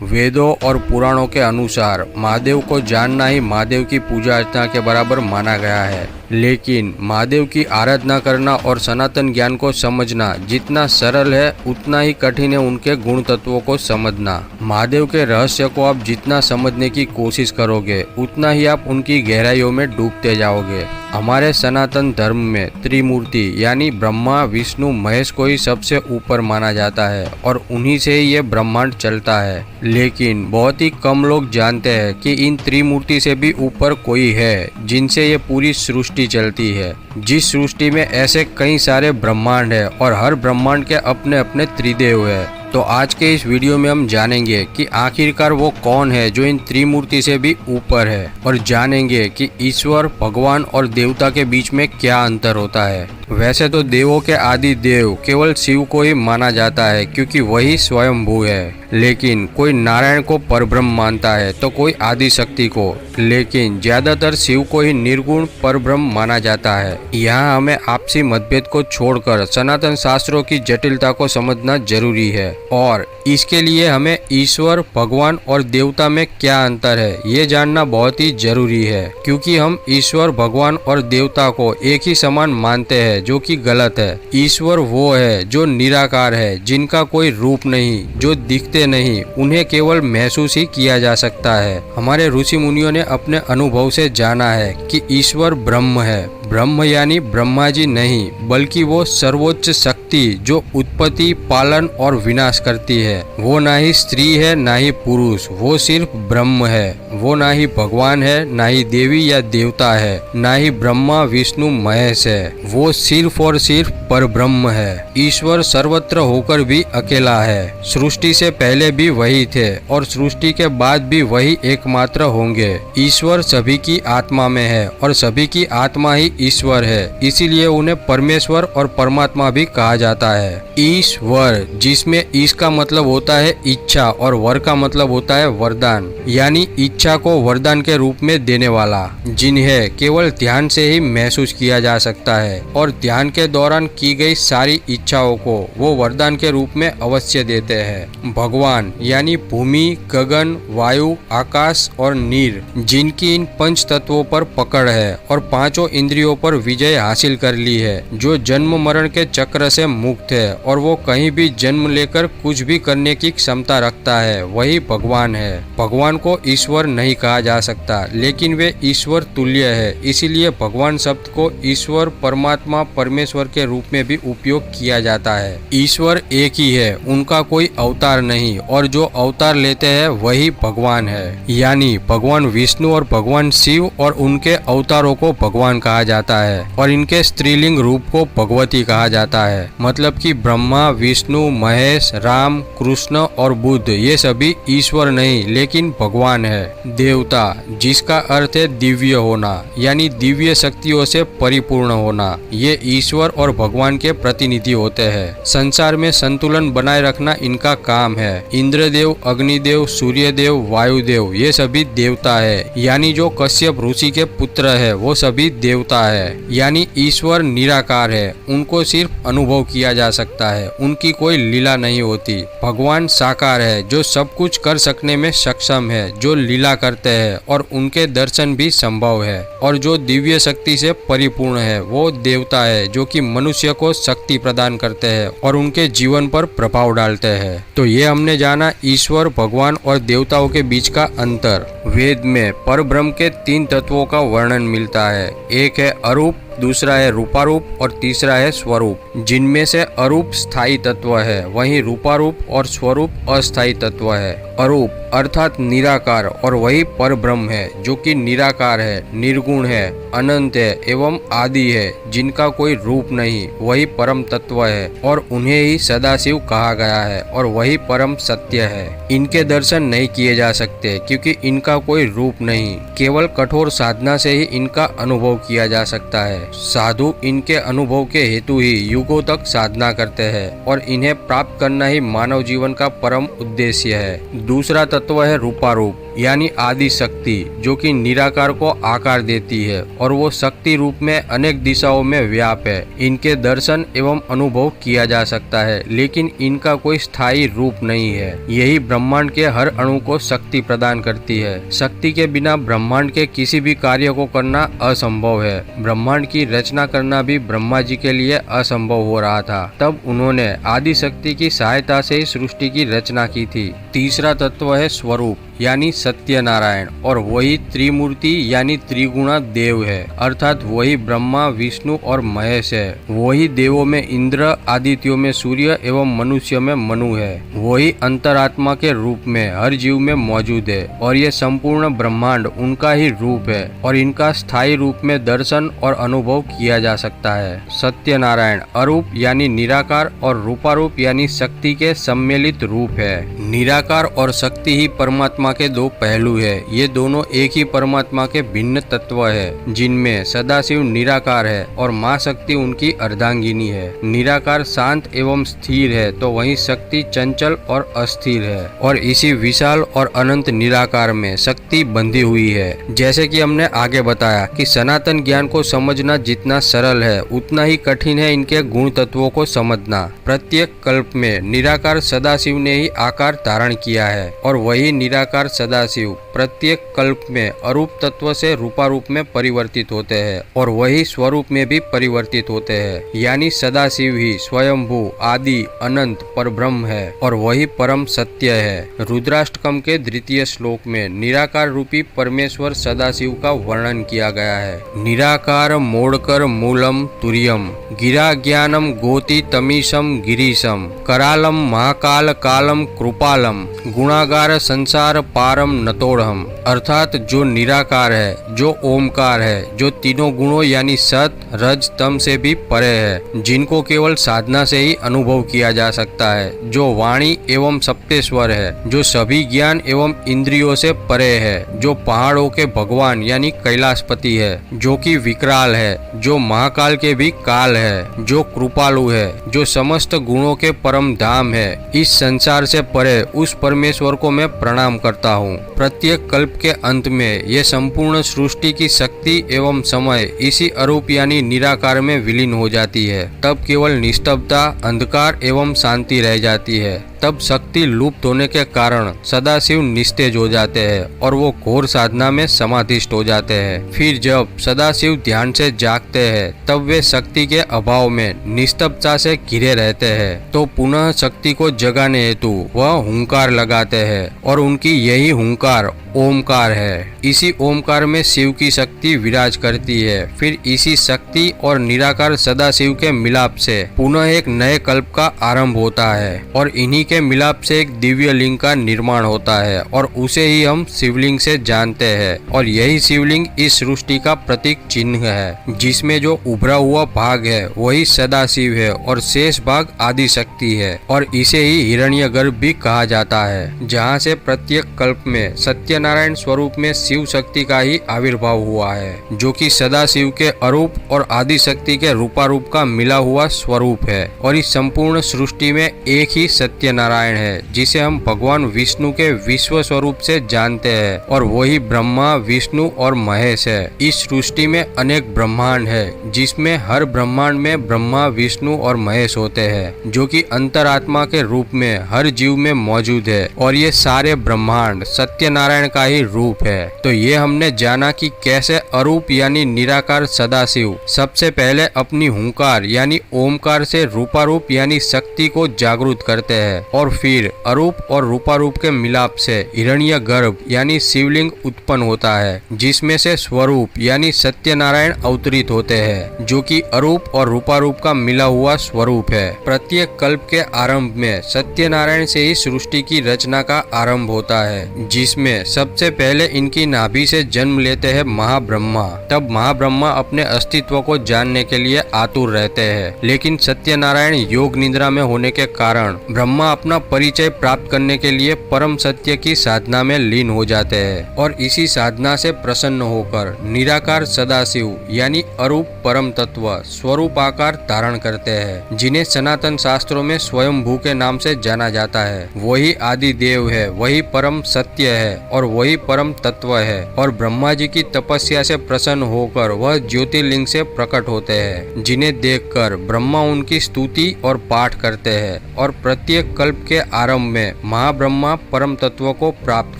वेदों और पुराणों के अनुसार महादेव को जानना ही महादेव की पूजा अर्चना के बराबर माना गया है। लेकिन महादेव की आराधना करना और सनातन ज्ञान को समझना जितना सरल है उतना ही कठिन है उनके गुण तत्वों को समझना। महादेव के रहस्य को आप जितना समझने की कोशिश करोगे उतना ही आप उनकी गहराइयों में डूबते जाओगे। हमारे सनातन धर्म में त्रिमूर्ति यानी ब्रह्मा विष्णु महेश को ही सबसे ऊपर माना जाता है और उन्हीं से ही ये ब्रह्मांड चलता है। लेकिन बहुत ही कम लोग जानते हैं कि इन त्रिमूर्ति से भी ऊपर कोई है जिनसे ये पूरी सृष्टि चलती है। जिस सृष्टि में ऐसे कई सारे ब्रह्मांड है और हर ब्रह्मांड के अपने अपने त्रिदेव है। तो आज के इस वीडियो में हम जानेंगे कि आखिरकार वो कौन है जो इन त्रिमूर्ति से भी ऊपर है और जानेंगे कि ईश्वर भगवान और देवता के बीच में क्या अंतर होता है। वैसे तो देवों के आदि देव केवल शिव को ही माना जाता है क्योंकि वही स्वयंभू है। लेकिन कोई नारायण को परब्रह्म मानता है तो कोई आदि शक्ति को, लेकिन ज्यादातर शिव को ही निर्गुण परब्रह्म माना जाता है। यहाँ हमें आपसी मतभेद को छोड़कर सनातन शास्त्रों की जटिलता को समझना जरूरी है और इसके लिए हमें ईश्वर भगवान और देवता में क्या अंतर है ये जानना बहुत ही जरूरी है। क्योंकि हम ईश्वर भगवान और देवता को एक ही समान मानते हैं जो कि गलत है। ईश्वर वो है जो निराकार है, जिनका कोई रूप नहीं, जो दिखते नहीं, उन्हें केवल महसूस ही किया जा सकता है। हमारे ऋषि मुनियों ने अपने अनुभव से जाना है कि ईश्वर ब्रह्म है। ब्रह्म यानी ब्रह्मा जी नहीं बल्कि वो सर्वोच्च शक्ति जो उत्पत्ति पालन और विनाश करती है। वो ना ही स्त्री है ना ही पुरुष, वो सिर्फ ब्रह्म है। वो ना ही भगवान है ना ही देवी या देवता है, ना ही ब्रह्मा विष्णु महेश है। वो सिर्फ और सिर्फ परब्रह्म है। ईश्वर सर्वत्र होकर भी अकेला है। सृष्टि से पहले भी वही थे और सृष्टि के बाद भी वही एकमात्र होंगे। ईश्वर सभी की आत्मा में है और सभी की आत्मा ही ईश्वर है। इसीलिए उन्हें परमेश्वर और परमात्मा भी कहा जाता है। ईश्वर जिसमें ईश का मतलब होता है इच्छा और वर का मतलब होता है वरदान, यानी इच्छा को वरदान के रूप में देने वाला, जिन्हें केवल ध्यान से ही महसूस किया जा सकता है और ध्यान के दौरान की गई सारी इच्छाओं को वो वरदान के रूप में अवश्य देते हैं। भगवान यानी भूमि गगन वायु आकाश और नीर, जिनकी इन पंच तत्वों पर पकड़ है और पांचों इंद्रियों पर विजय हासिल कर ली है, जो जन्म मरण के चक्र से मुक्त है और वो कहीं भी जन्म लेकर कुछ भी करने की क्षमता रखता है, वही भगवान है। भगवान को ईश्वर नहीं कहा जा सकता, लेकिन वे ईश्वर तुल्य है। इसीलिए भगवान शब्द को ईश्वर परमात्मा परमेश्वर के रूप में भी उपयोग किया जाता है। ईश्वर एक ही है, उनका कोई अवतार नहीं, और जो अवतार लेते हैं वही भगवान है। यानी भगवान विष्णु और भगवान शिव और उनके अवतारों को भगवान कहा जाता है और इनके स्त्रीलिंग रूप को भगवती कहा जाता है। मतलब कि ब्रह्मा विष्णु महेश राम कृष्ण और बुद्ध ये सभी ईश्वर नहीं लेकिन भगवान है। देवता जिसका अर्थ है दिव्य होना, यानी दिव्य शक्तियों से परिपूर्ण होना, ये ईश्वर और भगवान के प्रतिनिधि होते हैं। संसार में संतुलन बनाए रखना इनका काम है। इंद्रदेव अग्निदेव सूर्यदेव वायुदेव ये सभी देवता है। यानी जो कश्यप ऋषि के पुत्र है वो सभी देवता है। यानी ईश्वर निराकार है, उनको सिर्फ अनुभव किया जा सकता है, उनकी कोई लीला नहीं होती। भगवान साकार है, जो सब कुछ कर सकने में सक्षम है, जो लीला करते हैं और उनके दर्शन भी संभव है। और जो दिव्य शक्ति से परिपूर्ण है वो देवता है, जो कि मनुष्य को शक्ति प्रदान करते हैं और उनके जीवन पर प्रभाव डालते हैं। तो ये हमने जाना ईश्वर भगवान और देवताओं के बीच का अंतर। वेद में परब्रह्म के 3 तत्वों का वर्णन मिलता है। एक है अरूप, दूसरा है रूपारूप और तीसरा है स्वरूप। जिनमें से अरूप स्थायी तत्व है, वहीं रूपारूप और स्वरूप अस्थायी तत्व है। अरूप अर्थात निराकार और वही परब्रह्म है, जो कि निराकार है, निर्गुण है, अनंत है एवं आदि है, जिनका कोई रूप नहीं, वही परम तत्व है और उन्हें ही सदाशिव कहा गया है और वही परम सत्य है। इनके दर्शन नहीं किए जा सकते क्योंकि इनका कोई रूप नहीं, केवल कठोर साधना से ही इनका अनुभव किया जा सकता है। साधु इनके अनुभव के हेतु ही युग युगों तक साधना करते हैं और इन्हें प्राप्त करना ही मानव जीवन का परम उद्देश्य है। दूसरा तत्व है रूपारूप यानी आदि शक्ति, जो कि निराकार को आकार देती है और वो शक्ति रूप में अनेक दिशाओं में व्याप है। इनके दर्शन एवं अनुभव किया जा सकता है, लेकिन इनका कोई स्थायी रूप नहीं है। यही ब्रह्मांड के हर अणु को शक्ति प्रदान करती है। शक्ति के बिना ब्रह्मांड के किसी भी कार्य को करना असंभव है। ब्रह्मांड की रचना करना भी ब्रह्मा जी के लिए असंभव हो रहा था, तब उन्होंने आदि शक्ति की सहायता से ही सृष्टि की रचना की थी। तीसरा तत्व है स्वरूप यानी सत्यनारायण, और वही त्रिमूर्ति यानी त्रिगुणा देव है, अर्थात वही ब्रह्मा, विष्णु और महेश है। वही देवों में इंद्र, आदित्यों में सूर्य एवं मनुष्य में मनु है। वही अंतरात्मा के रूप में हर जीव में मौजूद है और ये संपूर्ण ब्रह्मांड उनका ही रूप है और इनका स्थायी रूप में दर्शन और अनुभव किया जा सकता है। सत्यनारायण अरूप यानी निराकार और रूपारूप यानी शक्ति के सम्मिलित रूप है। निराकार और शक्ति ही परमात्मा के दो पहलू है। ये दोनों एक ही परमात्मा के भिन्न तत्व है, जिनमें सदाशिव निराकार है और माँ शक्ति उनकी अर्धांगिनी है। निराकार शांत एवं स्थिर है तो वहीं शक्ति चंचल और अस्थिर है, और इसी विशाल और अनंत निराकार में शक्ति बंधी हुई है। जैसे कि हमने आगे बताया कि सनातन ज्ञान को समझना जितना सरल है उतना ही कठिन है इनके गुण तत्वों को समझना। प्रत्येक कल्प में निराकार सदाशिव ने ही आकार धारण किया है और वही निराकार सदाशिव प्रत्येक कल्प में अरूप तत्व से रूपारूप में परिवर्तित होते हैं और वही स्वरूप में भी परिवर्तित होते हैं। यानी सदाशिव ही स्वयंभू आदि अनंत परब्रह्म है और वही परम सत्य है। रुद्राष्टकम के द्वितीय श्लोक में निराकार रूपी परमेश्वर सदाशिव का वर्णन किया गया है। निराकार मोड़कर मूलम तुर्यम गिरा ज्ञानम गोति तमीशम गिरीशम करालम महाकाल कालम कृपालम गुणागार संसार पारम नतोड़हम, अर्थात जो निराकार है, जो ओमकार है, जो तीनों गुणों यानी सत रज तम से भी परे है, जिनको केवल साधना से ही अनुभव किया जा सकता है, जो वाणी एवं सप्तेश्वर है, जो सभी ज्ञान एवं इंद्रियों से परे है, जो पहाड़ों के भगवान यानी कैलाशपति है, जो कि विकराल है, जो महाकाल के भी काल है, जो कृपालु है, जो समस्त गुणों के परम धाम है। इस संसार से परे उस परमेश्वर को मैं प्रणाम करता हूँ। प्रत्येक कल्प के अंत में ये संपूर्ण सृष्टि की शक्ति एवं समय इसी अरूप यानी निराकार में विलीन हो जाती है। तब केवल निस्तब्धता, अंधकार एवं शांति रह जाती है। तब शक्ति लुप्त होने के कारण सदाशिव निस्तेज हो जाते हैं और वो घोर साधना में समाधिष्ट हो जाते हैं। फिर जब सदाशिव ध्यान से जागते हैं तब वे शक्ति के अभाव में निस्तब्धता से घिरे रहते हैं, तो पुनः शक्ति को जगाने हेतु वह हुंकार लगाते हैं और उनकी यही हुंकार ओमकार है। इसी ओमकार में शिव की शक्ति विराज करती है। फिर इसी शक्ति और निराकार सदाशिव के मिलाप से पुनः एक नए कल्प का आरंभ होता है और इन्हीं के मिलाप से एक दिव्य लिंग का निर्माण होता है और उसे ही हम शिवलिंग से जानते हैं। और यही शिवलिंग इस सृष्टि का प्रतीक चिन्ह है, जिसमें जो उभरा हुआ भाग है वही सदाशिव है और शेष भाग आदि शक्ति है, और इसे ही हिरण्यगर्भ भी कहा जाता है, जहाँ से प्रत्येक कल्प में सत्यनारायण स्वरूप में शिव शक्ति का ही आविर्भाव हुआ है, जो कि सदाशिव के अरूप और आदि शक्ति के रूपारूप का मिला हुआ स्वरूप है। और इस संपूर्ण सृष्टि में एक ही सत्यनारायण है, जिसे हम भगवान विष्णु के विश्व स्वरूप से जानते हैं, और वही ब्रह्मा, विष्णु और महेश है। इस सृष्टि में अनेक ब्रह्मांड है, जिसमें हर ब्रह्मांड में ब्रह्मा, विष्णु और महेश होते हैं, जो कि अंतरात्मा के रूप में हर जीव में मौजूद है, और ये सारे ब्रह्मांड सत्यनारायण का ही रूप है। तो ये हमने जाना कि कैसे अरूप यानी निराकार सदाशिव सबसे पहले अपनी हुंकार यानी ओमकार से रूपारूप यानी शक्ति को जागृत करते हैं, और फिर अरूप और रूपारूप के मिलाप से हिरण्यगर्भ यानी शिवलिंग उत्पन्न होता है, जिसमें से स्वरूप यानी सत्यनारायण अवतरित होते हैं, जो कि अरूप और रूपारूप का मिला हुआ स्वरूप है। प्रत्येक कल्प के आरंभ में सत्यनारायण से ही सृष्टि की रचना का आरंभ होता है, जिसमें सबसे पहले इनकी नाभि से जन्म लेते हैं महाब्रह्मा ब्रह्मा। तब महाब्रह्मा अपने अस्तित्व को जानने के लिए आतुर रहते हैं, लेकिन सत्यनारायण योग निद्रा में होने के कारण ब्रह्मा अपना परिचय प्राप्त करने के लिए परम सत्य की साधना में लीन हो जाते हैं और इसी साधना से प्रसन्न होकर निराकार सदाशिव यानी अरूप परम तत्व स्वरूप आकार धारण करते हैं, जिन्हें सनातन शास्त्रों में स्वयंभू के नाम से जाना जाता है। वही आदि देव है, वही परम सत्य है और वही परम तत्व है। और ब्रह्मा जी की तपस्या से प्रसन्न होकर वह ज्योतिर्लिंग से प्रकट होते हैं, जिन्हें देखकर ब्रह्मा उनकी स्तुति और पाठ करते हैं और प्रत्येक कल्प के आरंभ में महाब्रह्मा परम तत्व को प्राप्त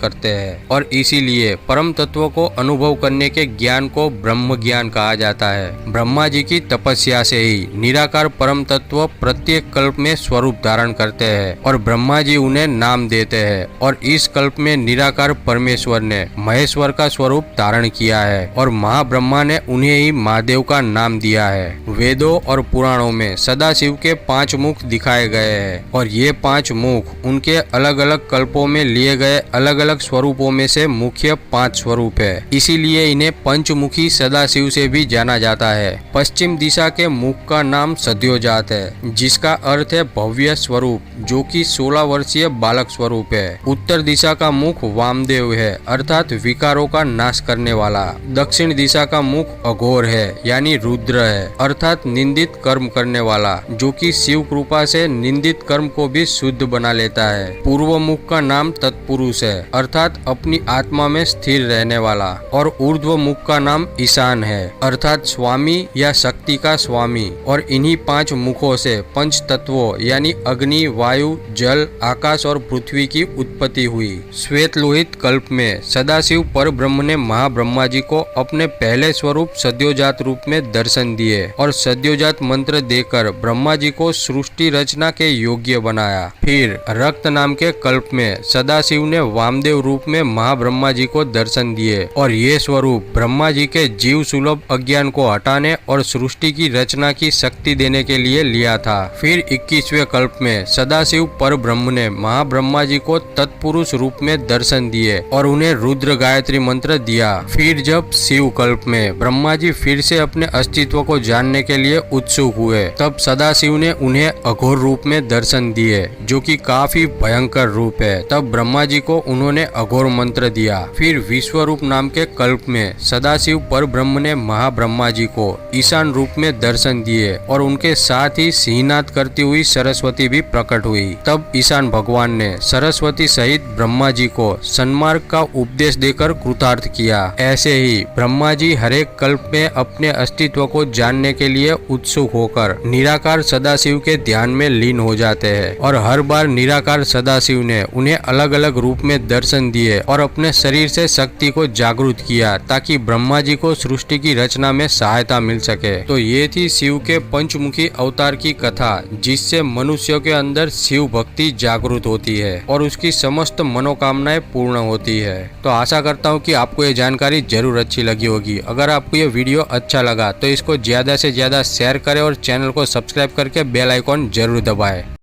करते हैं और इसीलिए परम तत्व को अनुभव करने के ज्ञान को ब्रह्म ज्ञान कहा जाता है। ब्रह्मा जी की तपस्या से ही निराकार परम तत्व प्रत्येक कल्प में स्वरूप धारण करते हैं और ब्रह्मा जी उन्हें नाम देते हैं और इस कल्प में निराकार परमेश्वर ने महेश्वर का स्वरूप धारण किया है और महाब्रह्मा ने उन्हें ही महादेव का नाम दिया है। वेदों और पुराणों में सदाशिव के 5 मुख दिखाए गए हैं और ये 5 मुख उनके अलग अलग कल्पों में लिए गए अलग अलग स्वरूपों में से मुख्य 5 स्वरूप है। इसीलिए इन्हें पंचमुखी सदाशिव से भी जाना जाता है। पश्चिम दिशा के मुख का नाम सद्योजात है, जिसका अर्थ है भव्य स्वरूप, जो कि 16 वर्षीय बालक स्वरूप है। उत्तर दिशा का मुख वामदेव है, अर्थात विकारों का नाश करने वाला। दक्षिण दिशा का मुख अघोर है, यानी रुद्र है, अर्थात निंदित कर्म करने वाला, जो कि शिव कृपा से निंदित कर्म को भी शुद्ध बना लेता है। पूर्व मुख का नाम तत्पुरुष है, अर्थात अपनी आत्मा में स्थिर रहने वाला। और ऊर्ध्व मुख का नाम ईशान है, अर्थात स्वामी या शक्ति का स्वामी। और इन्हीं 5 मुखों से पंच तत्वों यानी अग्नि, वायु, जल, आकाश और पृथ्वी की उत्पत्ति हुई। श्वेत लोहित कल्प में सदाशिव पर ब्रह्म ने महाब्रह्मा जी को अपने पहले स्वरूप सद्योजात रूप में दर्शन दिए और सद्योजात मंत्र देकर ब्रह्मा जी को सृष्टि रचना के योग्य बनाया। फिर रक्त नाम के कल्प में सदाशिव ने वामदेव रूप में महाब्रह्मा जी को दर्शन दिए और ये स्वरूप ब्रह्मा जी के जीव सुलभ अज्ञान को हटाने और सृष्टि की रचना की शक्ति देने के लिए लिया था। फिर 21वें कल्प में सदाशिव पर ब्रह्म ने महाब्रह्मा जी को तत्पुरुष रूप में दर्शन दिए और उन्हें रुद्र गायत्री मंत्र दिया। फिर जब शिव कल्प में ब्रह्मा जी फिर से अपने अस्तित्व को जानने के लिए उत्सुक हुए, तब सदाशिव ने उन्हें अघोर रूप में दर्शन दिए, जो कि काफी भयंकर रूप है। तब ब्रह्मा जी को उन्होंने अघोर मंत्र दिया। फिर विश्वरूप नाम के कल्प में सदाशिव पर ब्रह्म ने महाब्रह्मा जी को ईशान रूप में दर्शन दिए और उनके साथ ही सिंहनाद करती हुई सरस्वती भी प्रकट हुई। तब ईशान भगवान ने सरस्वती सहित ब्रह्मा जी को सन्मार्ग का उपदेश देकर कृतार्थ किया। ऐसे ही ब्रह्मा जी हरेक कल्प में अपने अस्तित्व को जानने के लिए उत्सुक होकर निराकार सदाशिव के ध्यान में लीन हो जाते हैं और हर बार निराकार सदाशिव ने उन्हें अलग अलग रूप में दर्शन दिए और अपने शरीर से शक्ति को जागृत किया, ताकि ब्रह्मा जी को सृष्टि की रचना में सहायता मिल सके। तो ये थी शिव के पंचमुखी अवतार की कथा, जिससे मनुष्यों के अंदर शिव भक्ति जागृत होती है और उसकी समस्त मनोकामनाएं पूर्ण होती है। तो आशा करता हूँ कि आपको ये जानकारी जरूर अच्छी लगी होगी। अगर आपको ये वीडियो अच्छा लगा तो इसको ज्यादा से ज्यादा शेयर करें और चैनल को सब्सक्राइब करके बेल आइकॉन जरूर दबाएं।